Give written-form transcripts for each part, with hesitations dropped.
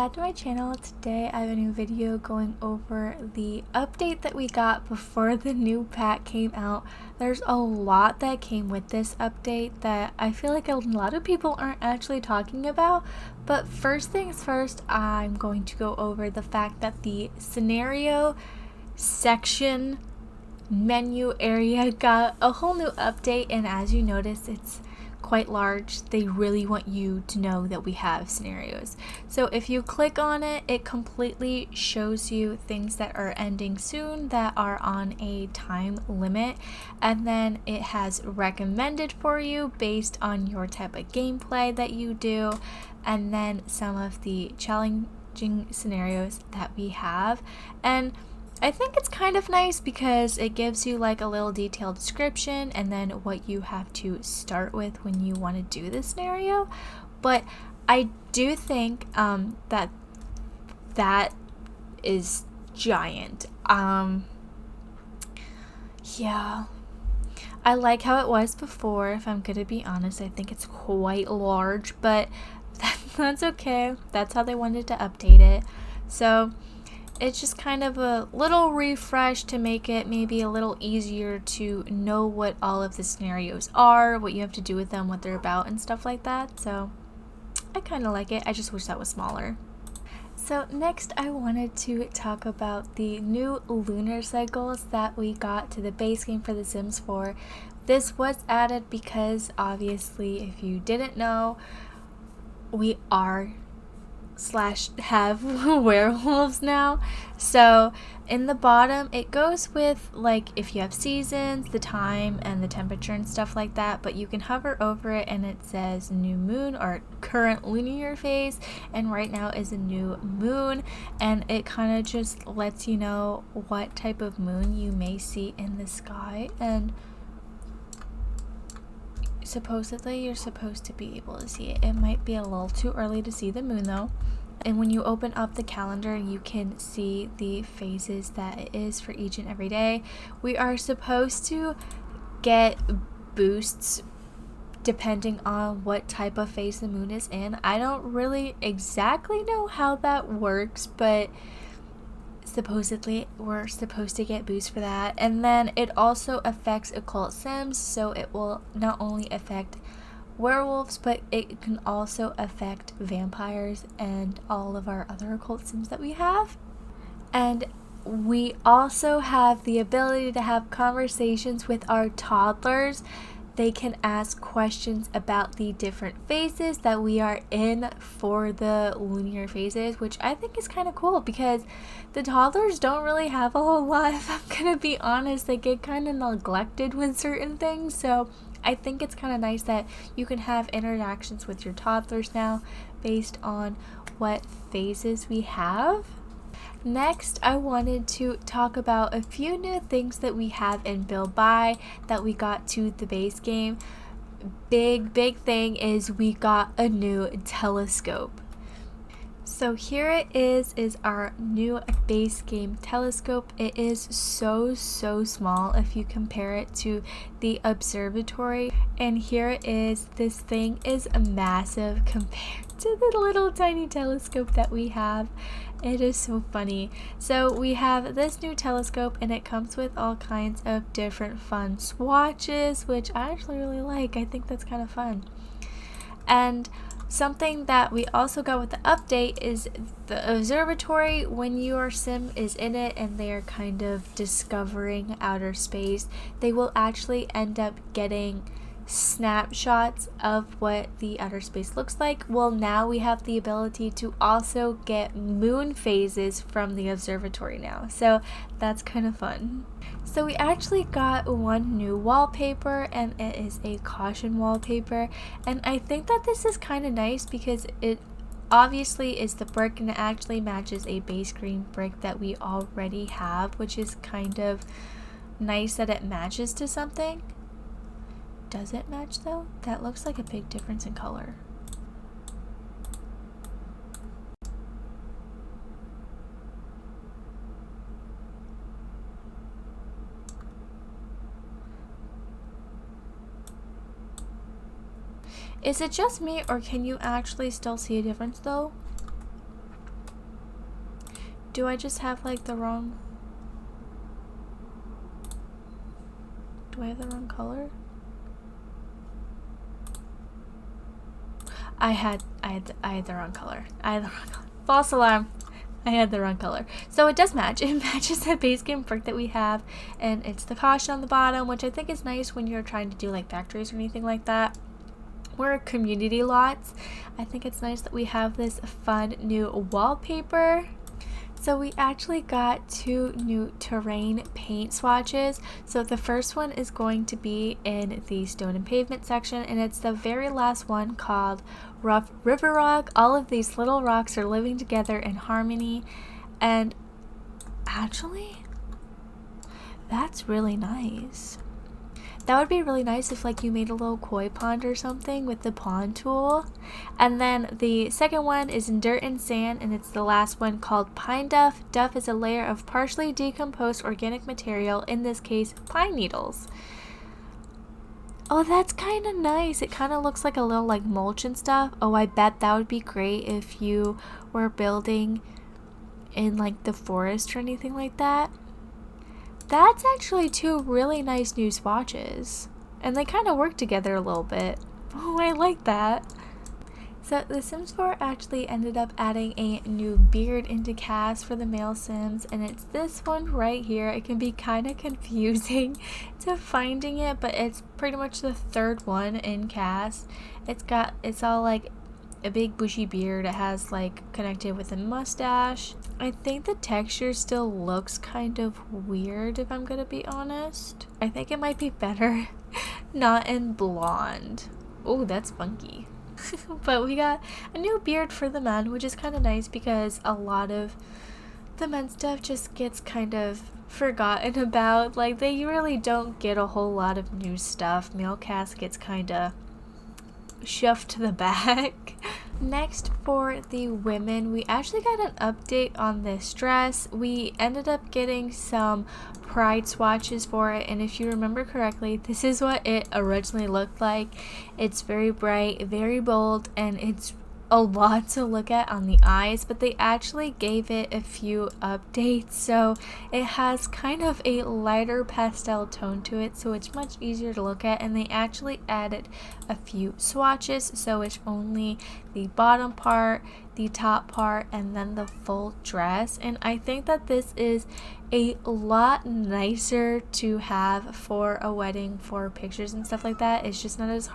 back to my channel. Today I have a new video going over the update that we got before the new pack came out. There's a lot that came with this update that I feel like a lot of people aren't actually talking about. But first things first, I'm going to go over the fact that the scenario section menu area got a whole new update, and as you notice, it's quite large. They really want you to know that we have scenarios. So if you click on it, it completely shows you things that are ending soon that are on a time limit, and then it has recommended for you based on your type of gameplay that you do, and then some of the challenging scenarios that we have. And I think it's kind of nice because it gives you like a little detailed description and then what you have to start with when you want to do the scenario. But I do think that is giant. Yeah, I like how it was before. If I'm gonna be honest, I think it's quite large, but that's okay. That's how they wanted to update it. So it's just kind of a little refresh to make it maybe a little easier to know what all of the scenarios are, what you have to do with them, what they're about, and stuff like that. So I kind of like it. I just wish that was smaller. So next I wanted to talk about the new lunar cycles that we got to the base game for The Sims 4. This was added because obviously, if you didn't know, we are / have werewolves now. So in the bottom it goes with like if you have seasons, the time, and the temperature and stuff like that, but you can hover over it and it says new moon or current lunar phase, and right now is a new moon, and it kind of just lets you know what type of moon you may see in the sky. And supposedly you're supposed to be able to see it. It might be a little too early to see the moon though. And when you open up the calendar, you can see the phases that it is for each and every day. We are supposed to get boosts depending on what type of phase the moon is in. I don't really exactly know how that works, but supposedly we're supposed to get boosts for that. And then it also affects occult sims, so it will not only affect werewolves, but it can also affect vampires and all of our other occult sims that we have. And we also have the ability to have conversations with our toddlers. They can ask questions about the different phases that we are in for the lunar phases, which I think is kind of cool because the toddlers don't really have a whole lot. If I'm gonna be honest, they get kind of neglected with certain things, so I think it's kind of nice that you can have interactions with your toddlers now based on what phases we have. Next, I wanted to talk about a few new things that we have in Build-A-Brie that we got to the base game. Big thing is we got a new telescope. So here it is our new base game telescope. It is so small if you compare it to the observatory, and here it is. This thing is massive compared to the little tiny telescope that we have. It is so funny. So we have this new telescope, and it comes with all kinds of different fun swatches, which I actually really like. I think that's kind of fun. And something that we also got with the update is the observatory. When your sim is in it and they are kind of discovering outer space, they will actually end up getting snapshots of what the outer space looks like. Well, now we have the ability to also get moon phases from the observatory now, so that's kind of fun. So we actually got one new wallpaper, and it is a caution wallpaper, and I think that this is kind of nice because it obviously is the brick and it actually matches a base green brick that we already have, which is kind of nice that it matches to something. Does it match though? That looks like a big difference in color. Is it just me, or can you actually still see a difference though? Do I just have like the wrong... Do I have the wrong color? I had the wrong color. I had the wrong color. False alarm. I had the wrong color. So it does match. It matches the base game brick that we have, and it's the caution on the bottom, which I think is nice when you're trying to do like factories or anything like that. We're community lots. I think it's nice that we have this fun new wallpaper. So we actually got 2 new terrain paint swatches. So the first one is going to be in the stone and pavement section, and it's the very last one called Rough River Rock. All of these little rocks are living together in harmony, and actually that's really nice. That would be really nice if like you made a little koi pond or something with the pond tool. And then the second one is in dirt and sand, and it's the last one called pine duff. Duff is a layer of partially decomposed organic material, in this case pine needles. Oh, that's kind of nice. It kind of looks like a little like mulch and stuff. Oh, I bet that would be great if you were building in like the forest or anything like that. That's actually 2 really nice new swatches, and they kind of work together a little bit. Oh, I like that. So the Sims 4 actually ended up adding a new beard into cast for the male Sims, and it's this one right here. It can be kind of confusing to finding it, but it's pretty much the 3rd one in cast. It's all like a big bushy beard. It has like connected with a mustache. I think the texture still looks kind of weird, if I'm gonna be honest. I think it might be better not in blonde. Oh, that's funky. But we got a new beard for the men, which is kind of nice because a lot of the men's stuff just gets kind of forgotten about. Like, they really don't get a whole lot of new stuff. Male cast gets kind of shoved to the back. Next, for the women, we actually got an update on this dress. We ended up getting some pride swatches for it, and if you remember correctly, this is what it originally looked like. It's very bright, very bold, and it's a lot to look at on the eyes, but they actually gave it a few updates, so it has kind of a lighter pastel tone to it, so it's much easier to look at. And they actually added a few swatches, so it's only the bottom part, the top part, and then the full dress. And I think that this is a lot nicer to have for a wedding, for pictures and stuff like that. It's just not as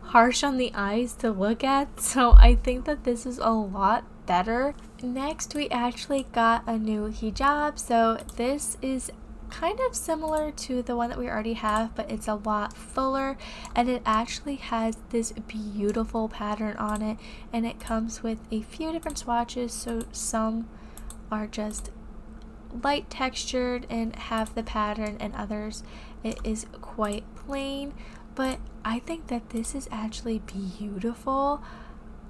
harsh on the eyes to look at, so I think that this is a lot better. Next, we actually got a new hijab. So this is kind of similar to the one that we already have, but it's a lot fuller, and it actually has this beautiful pattern on it, and it comes with a few different swatches. So some are just light textured and have the pattern, and others it is quite plain. But I think that this is actually beautiful.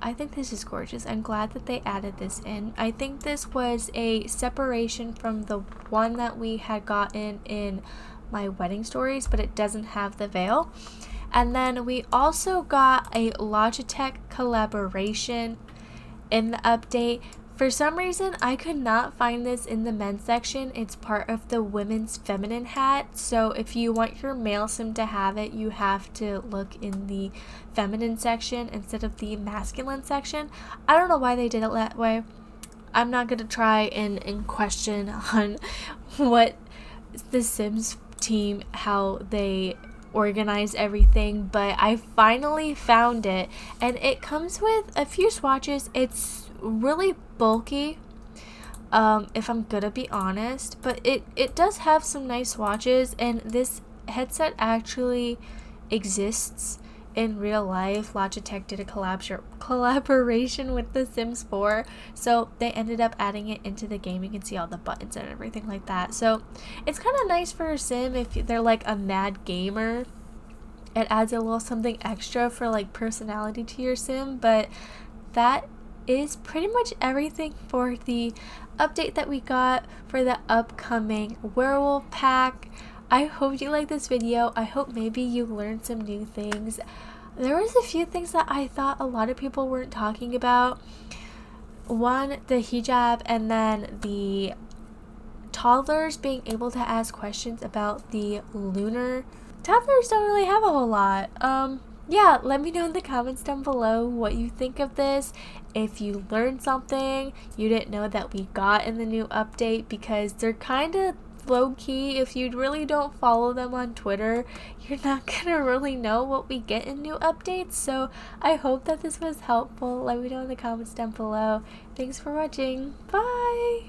I think this is gorgeous. I'm glad that they added this in. I think this was a separation from the one that we had gotten in my wedding stories, but it doesn't have the veil. And then we also got a Logitech collaboration in the update. For some reason, I could not find this in the men's section. It's part of the women's feminine hat. So if you want your male sim to have it, you have to look in the feminine section instead of the masculine section. I don't know why they did it that way. I'm not going to try and question on what the Sims team, how they organize everything, but I finally found it, and it comes with a few swatches. It's really bulky, if I'm gonna be honest, but it does have some nice swatches, and this headset actually exists in real life. Logitech did a collaboration with The Sims 4, so they ended up adding it into the game. You can see all the buttons and everything like that, so it's kind of nice for a sim if they're like a mad gamer. It adds a little something extra for like personality to your sim. But that is pretty much everything for the update that we got for the upcoming werewolf pack. I hope you liked this video. I hope maybe you learned some new things. There was a few things that I thought a lot of people weren't talking about. one, the hijab, and then the toddlers being able to ask questions about the Lunar. Toddlers don't really have a whole lot. Yeah, let me know in the comments down below what you think of this. If you learned something you didn't know that we got in the new update, because they're kind of low-key. If you really don't follow them on Twitter, you're not gonna really know what we get in new updates. So I hope that this was helpful. Let me know in the comments down below. Thanks for watching. Bye!